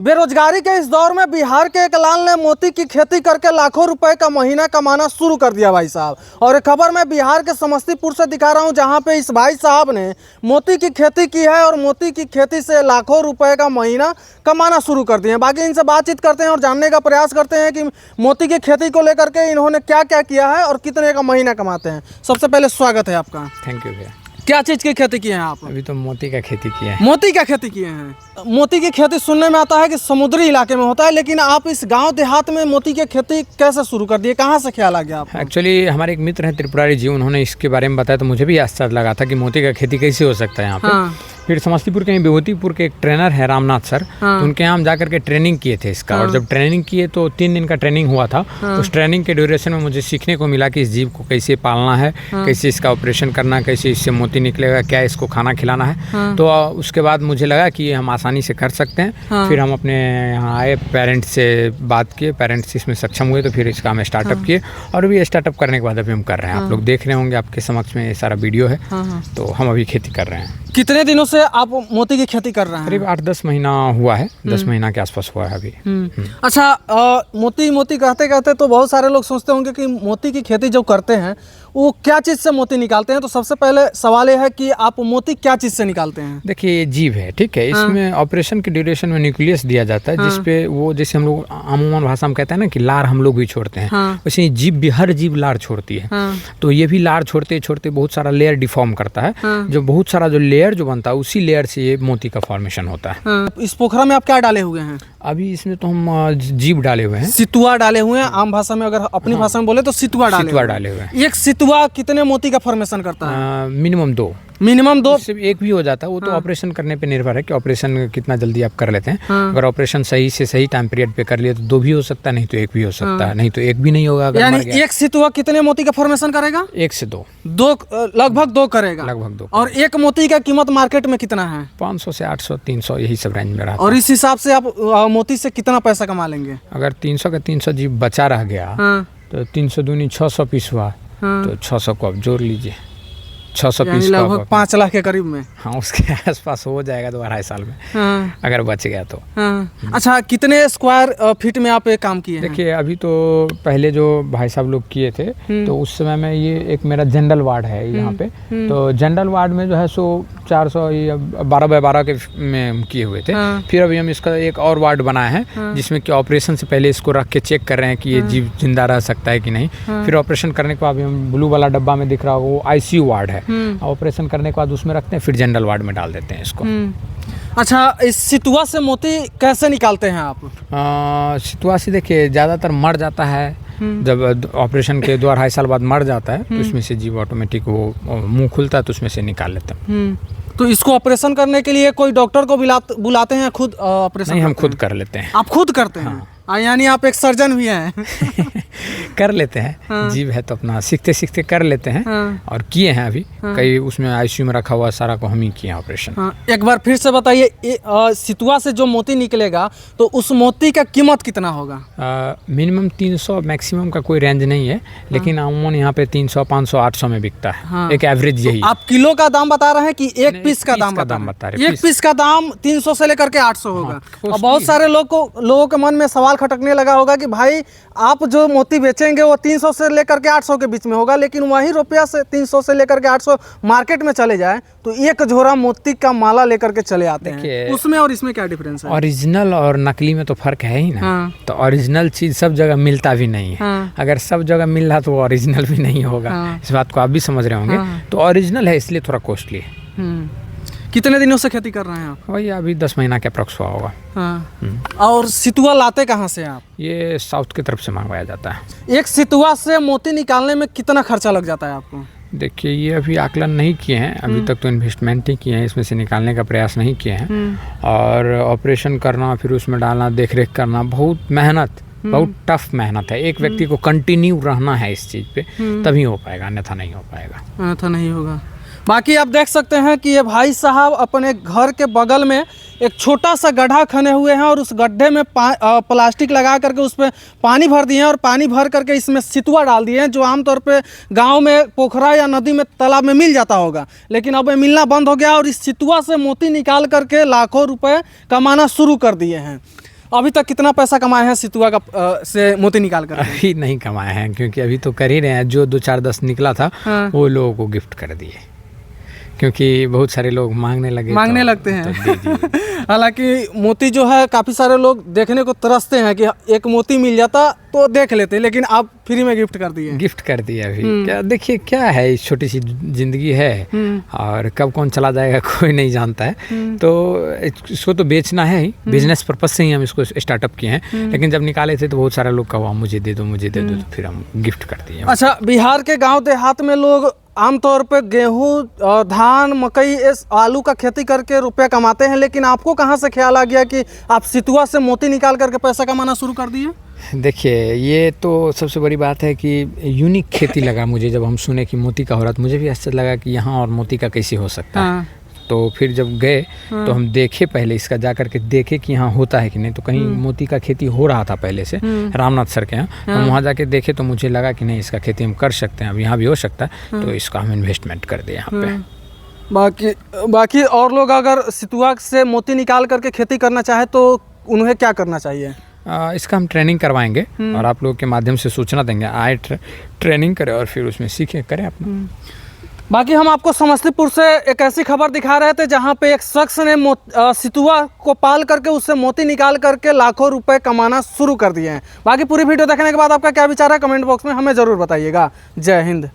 बेरोजगारी के इस दौर में बिहार के एक लाल ने मोती की खेती करके लाखों रुपए का महीना कमाना शुरू कर दिया भाई साहब। और एक खबर मैं बिहार के समस्तीपुर से दिखा रहा हूं, जहां पे इस भाई साहब ने मोती की खेती की है और मोती की खेती से लाखों रुपए का महीना कमाना शुरू कर दिए हैं। बाकी इनसे बातचीत करते हैं और जानने का प्रयास करते हैं कि मोती की खेती को लेकर के इन्होंने क्या क्या किया है और कितने का महीना कमाते हैं। सबसे पहले स्वागत है आपका। थैंक यू भैया। क्या चीज़ की खेती किए हैं आप? अभी तो मोती का खेती किया है। मोती का खेती किए हैं। मोती की खेती सुनने में आता है कि समुद्री इलाके में होता है, लेकिन आप इस गांव देहात में मोती की खेती कैसे शुरू कर दिए? कहां से ख्याल आ गया आपको? एक्चुअली हमारे एक मित्र हैं त्रिपुरारी जी, उन्होंने इसके बारे में बताया तो मुझे भी आश्चर्य लगा था कि मोती का खेती कैसे हो सकता है यहाँ पे। हाँ। फिर समस्तीपुर के विभूतिपुर के एक ट्रेनर है रामनाथ सर, तो उनके यहाँ हम जाकर के ट्रेनिंग किए थे इसका। और जब ट्रेनिंग किए तो 3 दिन का ट्रेनिंग हुआ था। तो उस ट्रेनिंग के ड्यूरेशन में मुझे सीखने को मिला कि इस जीव को कैसे पालना है, कैसे इसका ऑपरेशन करना, कैसे इससे मोती निकलेगा, क्या इसको खाना खिलाना है। तो उसके बाद मुझे लगा कि हम आसानी से कर सकते हैं। फिर हम अपने यहाँ आए, पेरेंट्स से बात किए, पेरेंट्स इसमें सक्षम हुए तो फिर इसका हम स्टार्टअप किए। और अभी स्टार्टअप करने के बाद अभी हम कर रहे हैं। आप लोग देख रहे होंगे, आपके समक्ष में ये सारा वीडियो है। तो हम अभी खेती कर रहे हैं। कितने दिनों से आप मोती की खेती कर रहे हैं? करीब 8-10 महीना हुआ है, 10 महीना के आसपास हुआ है अभी। अच्छा, मोती मोती कहते कहते तो बहुत सारे लोग सोचते होंगे कि मोती की खेती जो करते हैं वो क्या चीज़ से मोती निकालते हैं। तो सबसे पहले सवाल ये है कि आप मोती क्या चीज़ से निकालते हैं? देखिए, ये जीव है, ठीक है। इसमें ऑपरेशन के ड्यूरेशन में न्यूक्लियस दिया जाता है, जिसपे वो, जैसे हम लोग अमूमन भाषा में कहते हैं ना कि लार हम लोग भी छोड़ते हैं, वैसे जीव भी, हर जीव लार छोड़ती है। तो ये भी लार छोड़ते छोड़ते बहुत सारा लेयर डिफॉर्म करता है। जो बहुत सारा जो लेयर जो बनता है, उसी लेयर से ये मोती का फॉर्मेशन होता है। इस पोखरा में आप क्या डाले हुए हैं? अभी इसमें तो हम जीव डाले हुए हैं, सितुआ डाले हुए हैं। आम भाषा में अगर अपनी भाषा में बोले तो सितुआ डाले हुए हैं। एक सितुआ कितने मोती का फॉर्मेशन करता है? मिनिमम 2। मिनिमम 2? सिर्फ एक भी हो जाता है वो तो ऑपरेशन करने पे निर्भर है कि ऑपरेशन कितना जल्दी आप कर लेते हैं। अगर ऑपरेशन सही से सही टाइम पीरियड पे कर लिए तो 2 भी हो सकता है, नहीं तो 1 भी हो सकता है, नहीं तो 1 भी नहीं होगा। अगर यानी एक सितुआ कितने मोती का फॉर्मेशन करेगा? 1 से 2। लगभग 2 करेगा। लगभग 2। और एक मोती का कीमत मार्केट में कितना है? 500 से 800, 300 यही सब रेंज में रहा। और इस हिसाब से आप मोती से कितना पैसा कमा लेंगे? अगर 300 का 300 जीव बचा रह गया तो 300 दूनी 600 पीस हुआ, तो 600 को आप जोड़ लीजिए, 600 पीस लगभग 5 लाख के करीब में। हाँ, उसके आसपास हो जाएगा 2-2.5 साल में। अगर बच गया तो। अच्छा, कितने स्क्वायर फीट में आप एक काम किए हैं? देखिए, अभी तो पहले जो भाई साहब लोग किए थे तो उस समय में, ये एक मेरा जनरल वार्ड है यहाँ पे। तो जनरल वार्ड में जो है सो 400 या 12x12 के में किए हुए थे। फिर अभी हम इसका एक और वार्ड बनाए हैं, जिसमें कि ऑपरेशन से पहले इसको रख के चेक कर रहे हैं कि ये जीव जिंदा रह सकता है कि नहीं। फिर ऑपरेशन करने के बाद हम ब्लू वाला डब्बा में दिख रहा हो, वो ICU वार्ड है। ऑपरेशन करने के बाद उसमें रखते हैं, फिर जनरल वार्ड में डाल देते हैं इसको। अच्छा, इस सितुआ से मोती कैसे निकालते हैं आप? सितुआ से देखिए ज़्यादातर मर जाता है। जब ऑपरेशन के 2-2.5 साल बाद मर जाता है तो उसमें से जीव ऑटोमेटिक वो मुंह खुलता है तो उसमें से निकाल लेते हैं। तो इसको ऑपरेशन करने के लिए कोई डॉक्टर को बुलाते हैं, खुद ऑपरेशन? नहीं, हम खुद कर लेते हैं। आप खुद करते हैं? यानी आप एक सर्जन भी हैं। कर लेते हैं। जीव है तो अपना सीखते सीखते कर लेते हैं। और किए हैं अभी कई, उसमें ICU में रखा हुआ सारा को हम ही किए ऑपरेशन। एक बार फिर से बताइए, सितुआ से जो मोती निकलेगा तो उस मोती का कीमत कितना होगा? मिनिमम 300, मैक्सिमम का कोई रेंज नहीं है, लेकिन अमूमन यहाँ पे 300, 500, 800 में बिकता है। एक एवरेज यही। आप किलो का दाम बता रहे हैं कि एक पीस का दाम बता रहे हैं? एक पीस का दाम 300 से लेकर के 800 होगा। और बहुत सारे लोगों के मन में सवाल खटकने लगा होगा कि भाई, आप जो मोती बेचेंगे वो 300 से लेकर के 800 के बीच में होगा, लेकिन वही रुपया से 300 से लेकर के 800 मार्केट में चले जाए तो एक झोरा मोती का माला लेकर के चले आते हैं। उसमें और इसमें क्या डिफरेंस है? ओरिजिनल और नकली में तो फर्क है ही ना। तो ओरिजिनल चीज सब जगह मिलता भी नहीं है। अगर सब जगह मिल रहा तो वो ओरिजिनल भी नहीं होगा। इस बात को आप भी समझ रहे होंगे। तो ओरिजिनल है इसलिए थोड़ा कॉस्टली है। कितने दिनों से खेती कर रहे हैं आप? वही अभी 10 महीना के अप्रॉक्स हुआ होगा। और सितुआ लाते कहाँ से आप? ये साउथ की तरफ से मंगवाया जाता है। एक सितुआ से मोती निकालने में कितना खर्चा लग जाता है आपको? देखिए, ये अभी आकलन नहीं किए हैं, अभी तक तो इन्वेस्टमेंट ही किए हैं, इसमें से निकालने का प्रयास नहीं किए हैं। और ऑपरेशन करना, फिर उसमें डालना, देख रेख करना, बहुत टफ मेहनत है। एक व्यक्ति को कंटिन्यू रहना है इस चीज़ पे, तभी हो पाएगा, अन्यथा नहीं हो पाएगा। अन्यथा नहीं होगा। बाकी आप देख सकते हैं कि ये भाई साहब अपने घर के बगल में एक छोटा सा गड्ढा खने हुए हैं और उस गड्ढे में प्लास्टिक लगा करके उस पर पानी भर दिए हैं और पानी भर करके इसमें सितुआ डाल दिए हैं, जो आमतौर पे गांव में पोखरा या नदी में तालाब में मिल जाता होगा, लेकिन अब ये मिलना बंद हो गया और इस सितुआ से मोती निकाल करके लाखों रुपए कमाना शुरू कर दिए हैं। अभी तक कितना पैसा कमाए हैं सितुआ का से मोती निकाल कर? अभी नहीं कमाए हैं, क्योंकि अभी तो कर ही रहे हैं। जो 2-4-10 निकला था वो लोगों को गिफ्ट कर दिए, क्योंकि बहुत सारे लोग मांगने लगते हैं। तो दे दिए। हालांकि मोती जो है काफ़ी सारे लोग देखने को तरसते हैं कि एक मोती मिल जाता तो देख लेते, लेकिन आप फ्री में गिफ्ट कर दिए। गिफ्ट कर दिया अभी। क्या देखिए, क्या है, इस छोटी सी जिंदगी है और कब कौन चला जाएगा कोई नहीं जानता है। तो इसको तो बेचना है ही, बिजनेस पर्पज से ही हम इसको स्टार्टअप किए हैं। लेकिन जब निकाले थे तो बहुत सारे लोग कहा मुझे दे दो, तो फिर हम गिफ्ट कर दिए। अच्छा, बिहार के गाँव देहात में लोग आमतौर पे गेहूं और धान, मकई, आलू का खेती करके रुपए कमाते हैं, लेकिन आपको कहाँ से ख्याल आ गया कि आप सितुआ से मोती निकाल करके पैसा कमाना शुरू कर दिए? देखिए, ये तो सबसे बड़ी बात है कि यूनिक खेती लगा मुझे। जब हम सुने कि मोती का हो रहा, तो मुझे भी आश्चर्य लगा कि यहाँ और मोती का कैसे हो सकता है। तो फिर जब गए तो हम देखे, पहले इसका जा करके देखे कि यहाँ होता है कि नहीं। तो कहीं मोती का खेती हो रहा था पहले से रामनाथ सर के यहाँ। हम वहाँ जाके देखे तो मुझे लगा कि नहीं, इसका खेती हम कर सकते हैं, अब यहाँ भी हो सकता है। तो इसका हम इन्वेस्टमेंट कर दिए यहाँ पे। बाकी और लोग अगर सितुआ से मोती निकाल करके खेती करना चाहे तो उन्हें क्या करना चाहिए? इसका हम ट्रेनिंग करवाएंगे और आप लोगों के माध्यम से सूचना देंगे। आए ट्रेनिंग करें और फिर उसमें सीखें, करें अपना। बाकी हम आपको समस्तीपुर से एक ऐसी खबर दिखा रहे थे जहां पे एक शख्स ने सितुआ को पाल करके उससे मोती निकाल करके लाखों रुपए कमाना शुरू कर दिए हैं। बाकी पूरी वीडियो देखने के बाद आपका क्या विचार है कमेंट बॉक्स में हमें ज़रूर बताइएगा। जय हिंद।